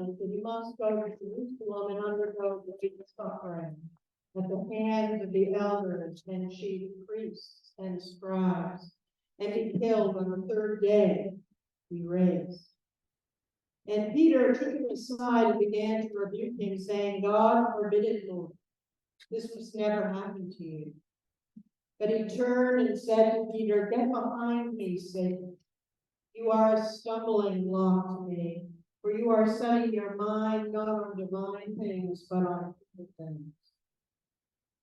knowledge that he must go to Jerusalem and undergo great suffering at the hands of the elders and chief priests and scribes, and be killed on the third day be raised. And Peter took him aside and began to rebuke him, saying, God forbid it, Lord. This must never happen to you. But he turned and said to Peter, Get behind me, Satan. You are a stumbling block to me, for you are setting your mind not on divine things, but on human things.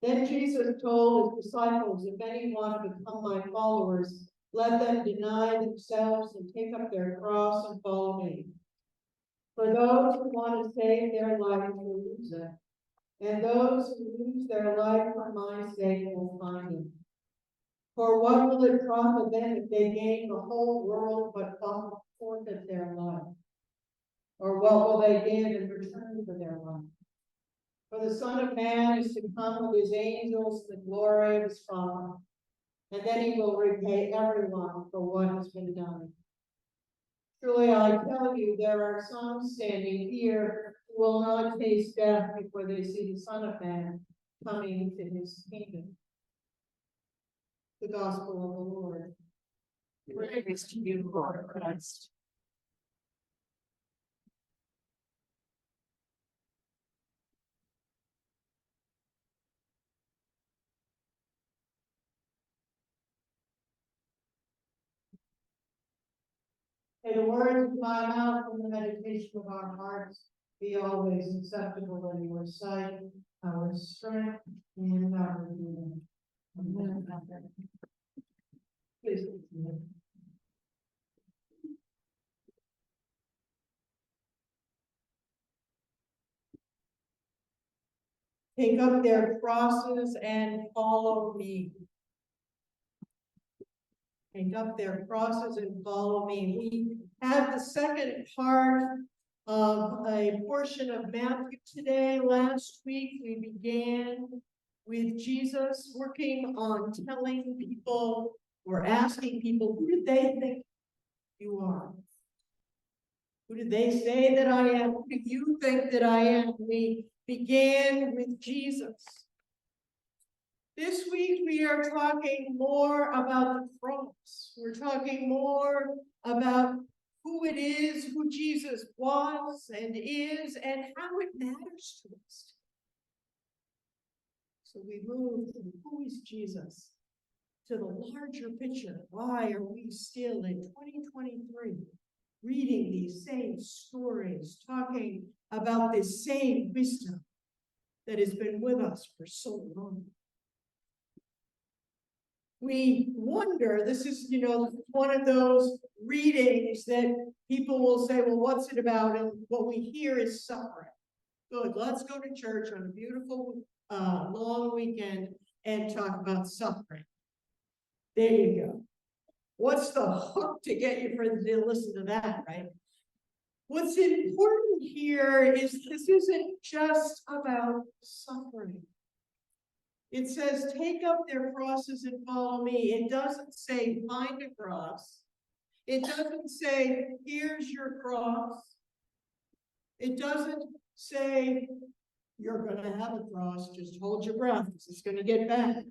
Then Jesus told his disciples, If any want to become my followers, let them deny themselves and take up their cross and follow me. For those who want to save their life will lose it, and those who lose their life for my sake will find it. For what will it profit them if they gain the whole world but forfeit their life? Or what will they give in return for their life? For the Son of Man is to come with his angels in the glory of his Father, and then he will repay everyone for what has been done. Truly I tell you, there are some standing here who will not taste death before they see the Son of Man coming into his kingdom. The Gospel of the Lord. Praise to you, Lord Christ. May the words of my mouth and the meditation of our hearts be always acceptable in your sight, our strength and our redeemer. Amen. Please continue. Take up their crosses and follow me. Take up their crosses and follow me. We have the second part of a portion of Matthew today. Last week we began with Jesus working on telling people or asking people, who do they think you are? Who do they say that I am? Who do you think that I am? We began with Jesus. This week we are talking more about the cross. We're talking more about who it is, who Jesus was and is, and how it matters to us. So we move from who is Jesus to the larger picture. Why are we still in 2023 reading these same stories, talking about this same wisdom that has been with us for so long? We wonder, this is, one of those readings that people will say, well, what's it about? And what we hear is suffering. Good, let's go to church on a beautiful long weekend and talk about suffering. There you go. What's the hook to get you to listen to that, right? What's important here is this isn't just about suffering. It says, take up their crosses and follow me. It doesn't say, find a cross. It doesn't say, here's your cross. It doesn't say, you're going to have a cross, just hold your breath, it's going to get bad.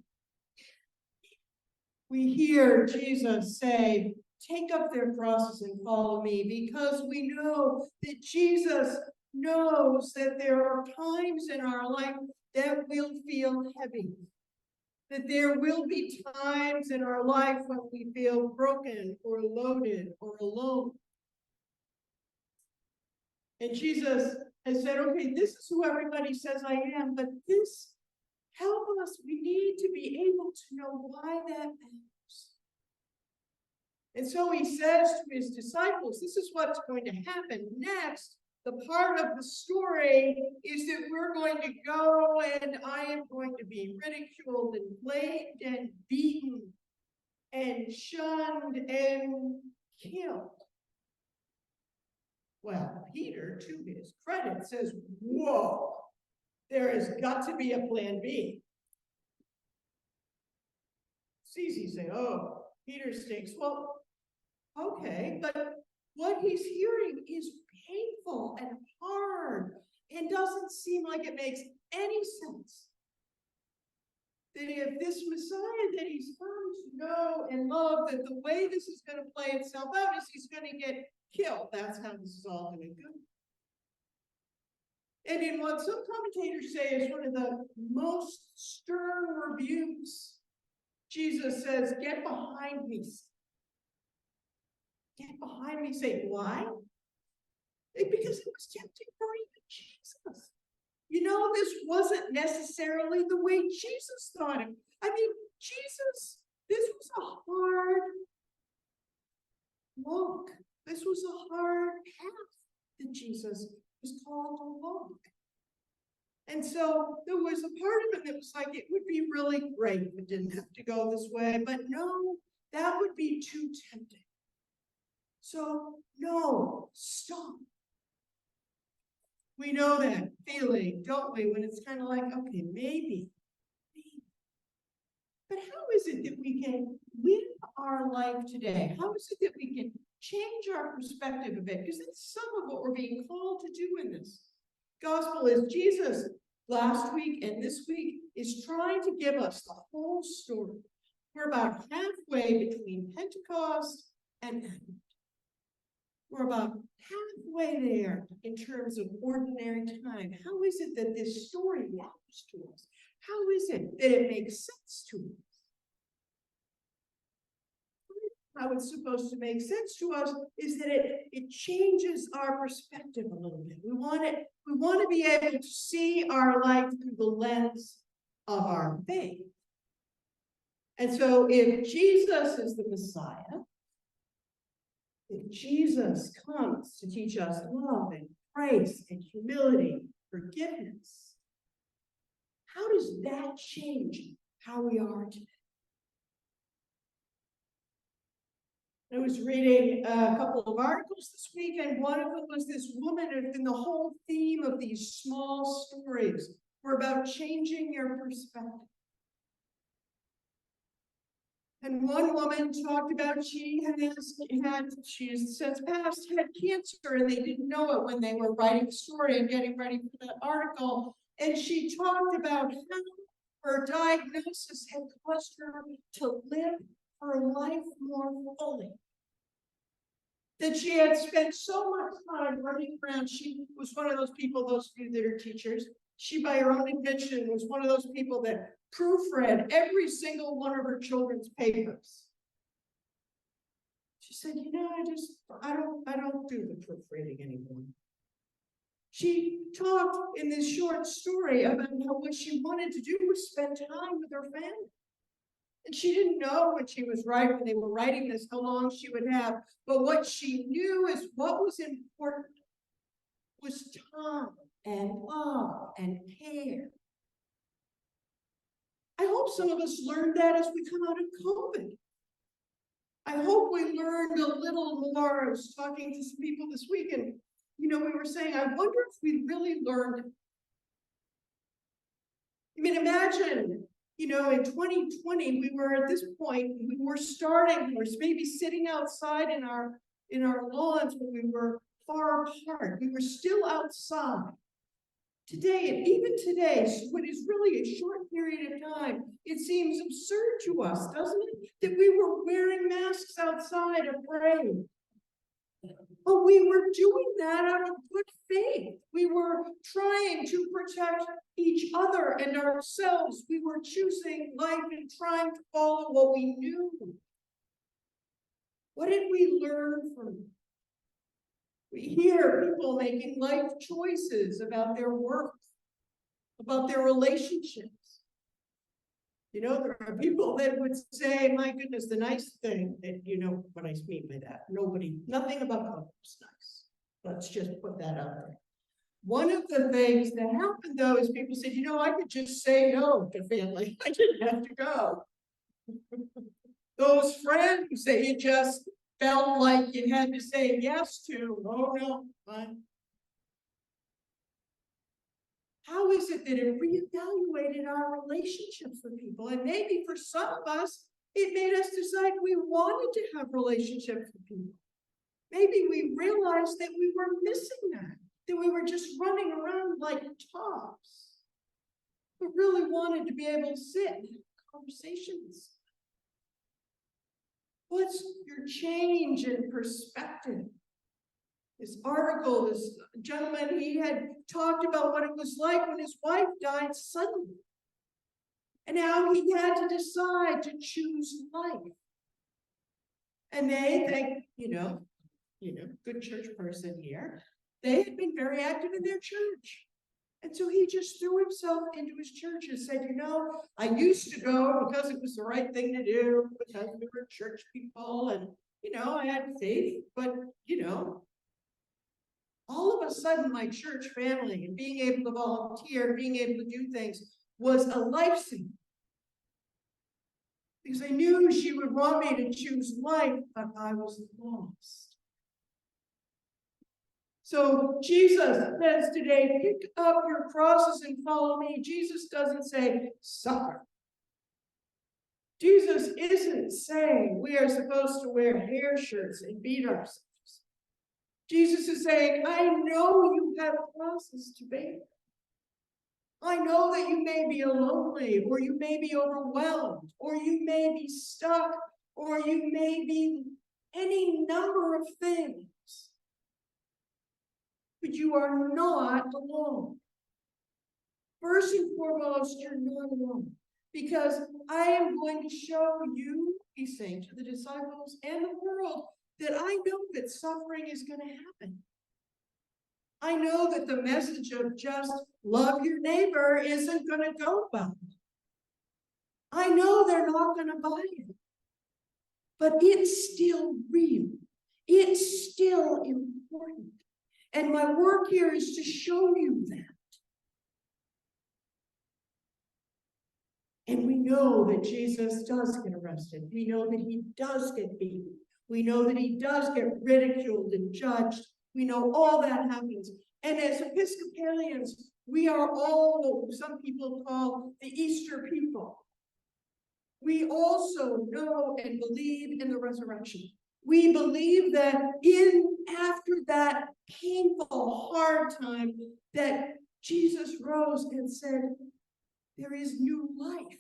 We hear Jesus say, take up their crosses and follow me, because we know that Jesus knows that there are times in our life that will feel heavy. That there will be times in our life when we feel broken or loaded or alone. And Jesus has said, okay, this is who everybody says I am, but this, help us, we need to be able to know why that matters. And so he says to his disciples, this is what's going to happen next. The part of the story is that we're going to go and I am going to be ridiculed and blamed and beaten and shunned and killed. Well, Peter, to his credit, says, whoa, there has got to be a plan B. It's easy to say, oh, Peter stinks. Well, okay, but what he's hearing is painful and hard doesn't seem like it makes any sense that if this Messiah that he's come to know and love, that the way this is going to play itself out is he's going to get killed. That's how this is all going to go. And in what some commentators say is one of the most stern rebukes, Jesus says, "Get behind me. Get behind me, Satan." Why? Because it was tempting for even Jesus. You know, this wasn't necessarily the way Jesus thought it. I mean, Jesus, this was a hard walk. This was a hard path that Jesus was called to walk. And so there was a part of it that was like, it would be really great if it didn't have to go this way, but no, that would be too tempting. So, no, stop. We know that feeling, don't we, when it's kind of like, okay, maybe. But how is it that we can live our life today? How is it that we can change our perspective of it? Because that's some of what we're being called to do in this. Gospel is Jesus last week and this week is trying to give us the whole story. We're about halfway between Pentecost and Advent. We're about halfway there in terms of ordinary time. How is it that this story matters to us? How is it that it makes sense to us? How it's supposed to make sense to us is that it changes our perspective a little bit. We want to be able to see our life through the lens of our faith. And so if Jesus is the Messiah, if Jesus comes to teach us love and grace and humility, forgiveness, how does that change how we are today? I was reading a couple of articles this week, and one of them was this woman, and the whole theme of these small stories were about changing your perspective. And one woman talked about she has since passed had cancer, and they didn't know it when they were writing the story and getting ready for that article. And she talked about how her diagnosis had caused her to live her life more fully. That she had spent so much time running around. She was one of those people, those of you that are teachers, she, by her own admission, was one of those people that proofread every single one of her children's papers. She said, you know, I don't do the proofreading anymore. She talked in this short story about how what she wanted to do was spend time with her family. And she didn't know when they were writing this, how long she would have. But what she knew is what was important was time and love and care. I hope some of us learned that as we come out of COVID. I hope we learned a little more. I was talking to some people this week, and we were saying, I wonder if we really learned. I mean, imagine, in 2020, we were at this point, we were maybe sitting outside in our lawns, but we were far apart. We were still outside. Today, and even today, what is really a short period of time, it seems absurd to us, doesn't it? That we were wearing masks outside afraid. But we were doing that out of good faith. We were trying to protect each other and ourselves. We were choosing life and trying to follow what we knew. What did we learn from it? We hear people making life choices about their work, about their relationships. There are people that would say, my goodness, the nice thing, and what I mean by that, nothing about COVID is nice. Let's just put that out there. One of the things that happened, though, is people said, I could just say no to family. I didn't have to go. Those friends that you just felt like you had to say yes to, oh no, fine. How is it that it reevaluated our relationships with people? And maybe for some of us, it made us decide we wanted to have relationships with people. Maybe we realized that we were missing that we were just running around like tops, but really wanted to be able to sit and have conversations. What's your change in perspective? This article, this gentleman, he had talked about what it was like when his wife died suddenly. And how he had to decide to choose life. And they think, good church person here, they had been very active in their church. And so he just threw himself into his church and said, I used to go because it was the right thing to do, because we were church people and, I had faith, but, all of a sudden my church family and being able to volunteer, being able to do things was a lifesaver. Because I knew she would want me to choose life, but I was lost. So Jesus says today, pick up your crosses and follow me. Jesus doesn't say, suffer. Jesus isn't saying we are supposed to wear hair shirts and beat ourselves. Jesus is saying, I know you have crosses to bear. I know that you may be lonely, or you may be overwhelmed, or you may be stuck, or you may be any number of things. But you are not alone. First and foremost, you're not alone. Because I am going to show you, he's saying to the disciples and the world, that I know that suffering is going to happen. I know that the message of just love your neighbor isn't going to go well. I know they're not going to buy it. But it's still real. It's still important. And my work here is to show you that. And we know that Jesus does get arrested. We know that he does get beaten. We know that he does get ridiculed and judged. We know all that happens. And as Episcopalians, we are all what some people call the Easter people. We also know and believe in the resurrection. We believe that after that painful, hard time, that Jesus rose and said, there is new life.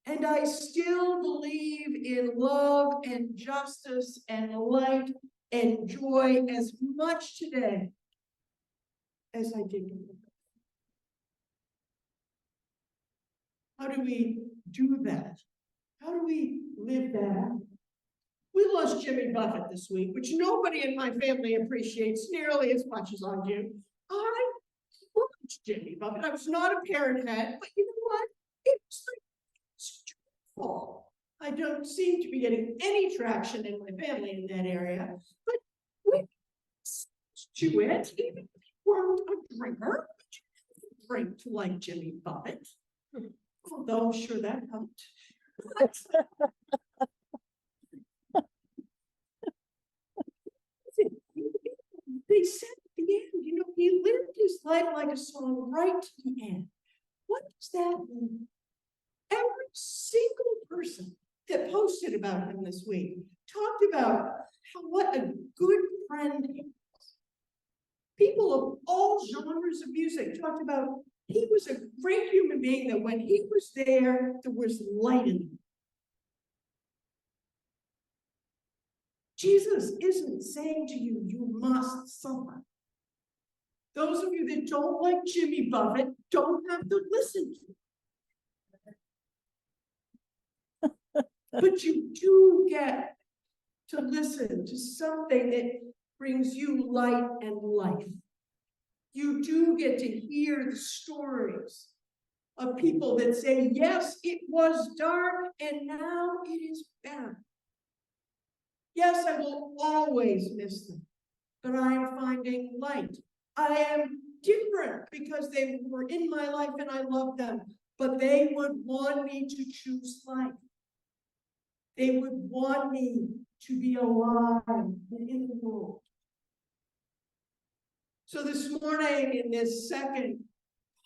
And I still believe in love and justice and light and joy as much today as I did before. How do we do that? How do we live that out? We lost Jimmy Buffett this week, which nobody in my family appreciates nearly as much as I do. I loved Jimmy Buffett. I was not a parent head, but you know what? It was like fall. I don't seem to be getting any traction in my family in that area, but we to it, even if you weren't a drinker, but you drink to like Jimmy Buffett. Although I'm sure that helped. They said at the end, he lived his life like a song right to the end. What does that mean? Every single person that posted about him this week talked about what a good friend he was. People of all genres of music talked about he was a great human being, that when he was there, there was light in him. Jesus isn't saying to you, you must suffer. Those of you that don't like Jimmy Buffett don't have to listen to him. But you do get to listen to something that brings you light and life. You do get to hear the stories of people that say, yes, it was dark and now it is better. Yes, I will always miss them, but I am finding light. I am different because they were in my life and I love them, but they would want me to choose life. They would want me to be alive and in the world. So this morning, in this second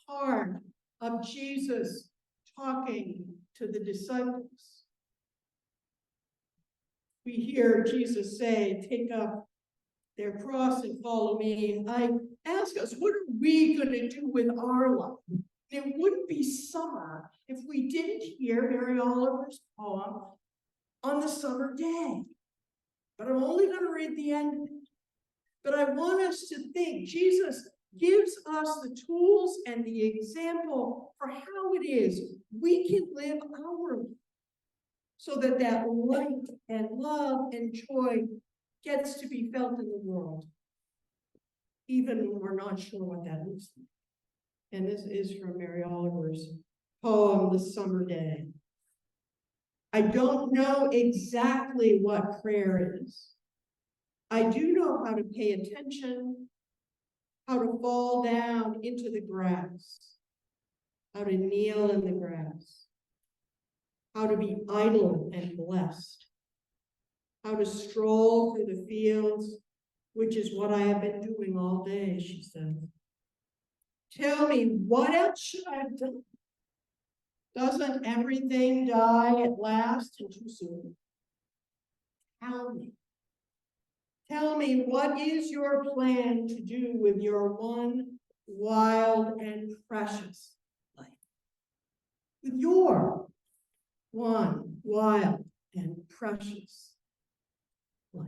part of Jesus talking to the disciples, we hear Jesus say, take up their cross and follow me, I ask us, what are we going to do with our life? It wouldn't be summer if we didn't hear Mary Oliver's poem on the summer day. But I'm only going to read the end of it. But I want us to think, Jesus gives us the tools and the example for how it is we can live our life so that that light and love and joy gets to be felt in the world, even when we're not sure what that looks like. And this is from Mary Oliver's poem, The Summer Day. I don't know exactly what prayer is. I do know how to pay attention, how to fall down into the grass, how to kneel in the grass, how to be idle and blessed, how to stroll through the fields, which is what I have been doing all day, she said. Tell me, what else should I have done? Doesn't everything die at last and too soon? Tell me. Tell me, what is your plan to do with your one wild and precious life? With your one wild and precious life.